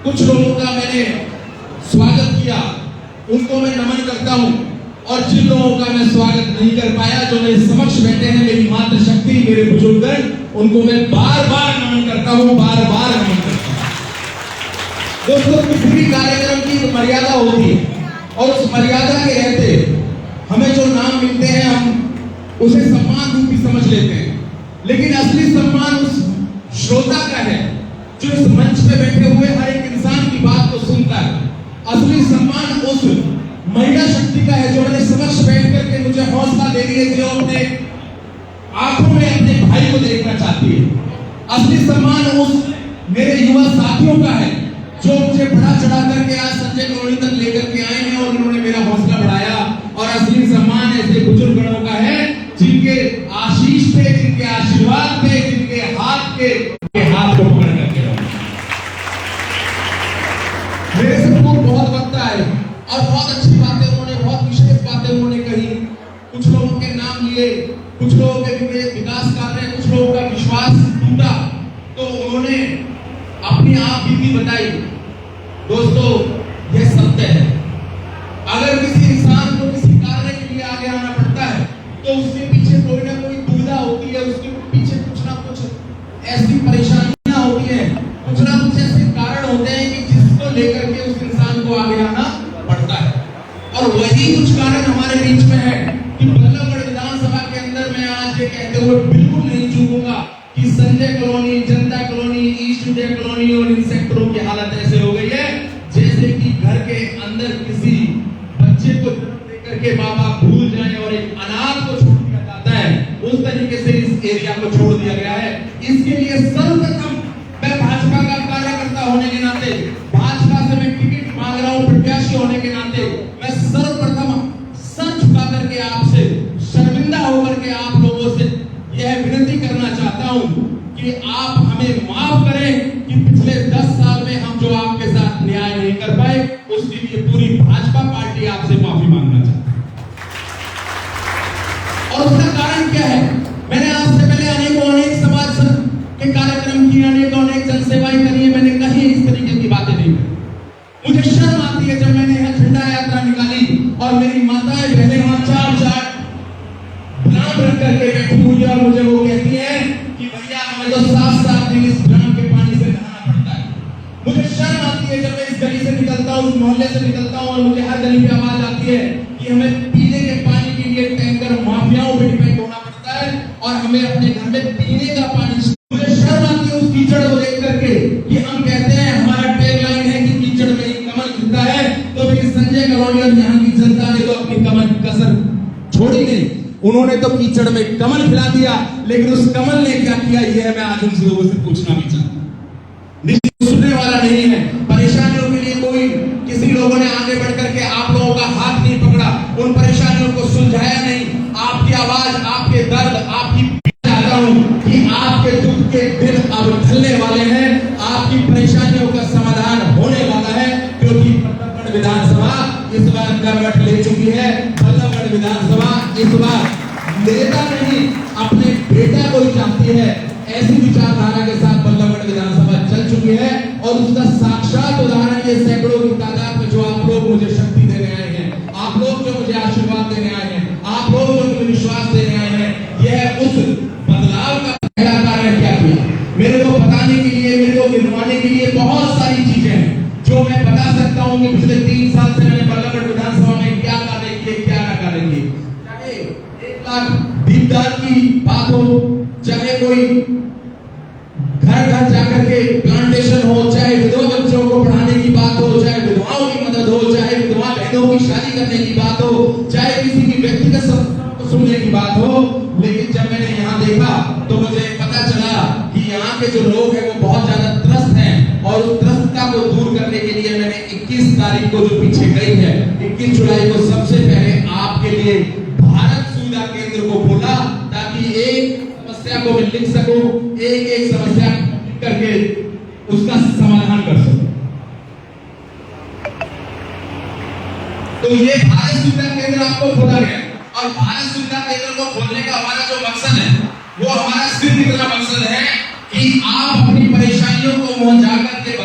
कुछ लोगों का मैंने स्वागत किया, उनको मैं नमन करता हूं, और जिन लोगों का मैं स्वागत नहीं कर पाया, जो मेरे समक्ष बैठे हैं, मेरी मातृशक्ति, मेरे बुजुर्गगण, उनको मैं बार बार नमन करता हूं, बार बार नमन करता हूं। दोस्तों, किसी भी कार्यक्रम की एक मर्यादा होती है, और उस मर्यादा के रहते हमें जो नाम मिलते हैं हम उसे सम्मान रूपी समझ लेते हैं, लेकिन असली सम्मान उस श्रोता का है जो इस मंच पे बैठे हुए हर एक इंसान की बात को सुनता है। असली सम्मान उस महिला शक्ति का है जो मेरे समक्ष बैठ करके मुझे हौसला दे रही है, जो अपने आंखों में अपने भाई को देखना चाहती है। असली सम्मान उस मेरे युवा साथियों का है जो मुझे बढ़ा चढ़ा करके आज संजय कॉलोनी तक लेकर के आए हैं और उन्होंने मेरा हौसला बढ़ाया। और असली सम्मान ऐसे बुजुर्गों का है जिनके आशीष पे, जिनके आशीर्वाद पे, जिनके हाथ को पकड़ करके मेरे से दूर बहुत वक्त आए और बहुत अच्छी बातें उन्होंने, बहुत विशेष बातें उन्होंने कही। कुछ लोगों के नाम लिए, कुछ लोगों के विकास कार्य, कुछ लोगों का विश्वास टूटा, तो उन्होंने अपनी आप बीती बताई। दोस्तों, यह सत्य है। अगर किसी इंसान को किसी कार्य के लिए आगे आना पड़ता है तो उसके पीछे कोई ना कोई दुविधा होती है, उसके पीछे कुछ ना कुछ ऐसी परेशानियां होती हैं, कुछ ना कुछ ऐसे कारण होते हैं कि जिसको लेकर के उस इंसान को आगे आना पड़ता है। और वही कुछ कारण हमारे बीच में है कि बल्लभगढ़ विधानसभा के अंदर मैं आज ये कहते हुए बिल्कुल नहीं चूकूंगा कि संजय कॉलोनी, जनता कॉलोनी, ईस्ट इंडिया कॉलोनी और इन सेक्टरों की हालत ऐसे हो गई है जैसे कि घर के अंदर किसी बच्चे को जन्म देकर के माँ बाप भूल जाए और एक अनाथ को छोड़ दिया जाता है, उस तरीके से इस एरिया को छोड़ दिया गया है। इसके लिए सर्वप्रथम मैं भाजपा का कार्यकर्ता होने के नाते, भाजपा से मैं टिकट मांग रहा हूँ प्रत्याशी होने के नाते, मैं सर्वप्रथम सर झुका करके आपसे, शर्मिंदा होकर के आप लोगों से यह विनती करना चाहता हूं कि आप हमें माफ करें कि पिछले 10 साल में हम जो आपके साथ न्याय नहीं कर पाए, उसके लिए पूरी भाजपा पार्टी आपसे माफी मांगना चाहती है। और उसका कारण क्या है? मैंने आज से पहले अनेक समाज के कार्यक्रम किए, अनेक जनसेवाएं करी है, मैंने कहीं इस तरीके की बातें नहीं की। मुझे शर्म आती है जब मैंने यह झंडा यात्रा निकाली और मेरी माताएं बहनें वहां चार ड्राम रख करके बैठी हुई और मुझे वो कहती है कि भैया हमें तो 7 दिन इस ड्राम के पानी से नहाना पड़ता है। मुझे शर्म आती है जब मैं इस गली से निकलता हूँ, उस मोहल्ले से निकलता हूँ और मुझे हर गली पे आवाज आती है कि हमें पीने के पानी के लिए टैंकर माफियाओं पे डिपेंड होना पड़ता है और हमें अपने घर में पीने का पानी। मुझे शर्म आती है उस कीचड़ को देख करके कि हम कहते हैं, हमारा टैगलाइन है कि कीचड़ में ही कमल खिलता है, तो मेरी संजय कॉलोनी और यहाँ की जनता ने तो अपनी कमल कसर छोड़ी नहीं। उन्होंने तो कीचड़ में कमल खिला दिया, लेकिन उस कमल ने क्या किया, यह मैं आज उन लोगों से पूछना भी चाहता हूं। सुनने वाला नहीं है, परेशानियों के लिए कोई, किसी लोगों ने आगे बढ़ करके आप लोगों का हाथ नहीं पकड़ा, उन परेशानियों को सुलझाया नहीं। आपकी आवाज, आपके दर्द, आपकी चाहता हूं कि आपके दुख के दिन अब ढलने वाले हैं, आपकी परेशानियों का समाधान होने वाला है, क्योंकि बल्लभगढ़ विधानसभा इस बार करवट ले चुकी है। बल्लभगढ़ विधानसभा इस बार नेता नहीं, अपने बेटा को ही चाहती है। ऐसी विचारधारा के साथ बल्लभगढ़ विधानसभा चल चुकी है और उसका साक्षात उदाहरण ये सैकड़ों की तादाद में जो आप लोग मुझे शक्ति देने आए हैं, आप लोग जो मुझे आशीर्वाद देने आए हैं, आप लोग जो मुझे विश्वास देने आए हैं, यह उस बदलाव का पहला कारण क्या किया। मेरे को बताने के लिए, मेरे को गिनवाने के लिए बहुत सारी चीजें हैं जो मैं बता सकता हूँ कि पिछले 3 साल से मैंने बल्लभगढ़ विधानसभा में क्या कार्य किए, क्या ना कार्य किए। चाहे 1 लाख दीपदान की बात हो, चाहे कोई घर घर जाकर के प्लांटेशन हो, चाहे विधवा बच्चों को पढ़ाने की बात हो, चाहे विधवाओं की मदद हो, चाहे विधवा बहनों की शादी करने की बात हो, चाहे किसी की व्यक्तिगत समस्याओं को सुनने की बात हो। लेकिन जब मैंने यहाँ देखा तो मुझे पता चला कि यहाँ के जो लोग हैं वो बहुत ज्यादा त्रस्त हैं और उस त्रस्तता को दूर करने के लिए मैंने 21 तारीख को जो पीछे गई है, 21 जुलाई को सबसे पहले आपके लिए भारत सुविधा केंद्र को खोला ताकि एक समस्या को मैं लिख सकूं, एक समस्या करके उसका समाधान कर सकूं। तो ये भारत सुविधा केंद्र आपको खोला गया और भारत सुविधा केंद्र को खोलने का हमारा जो मकसद है वो हमारा सिर्फ इतना मकसद है कि आप अपनी परेशानियों को वहां जाकर के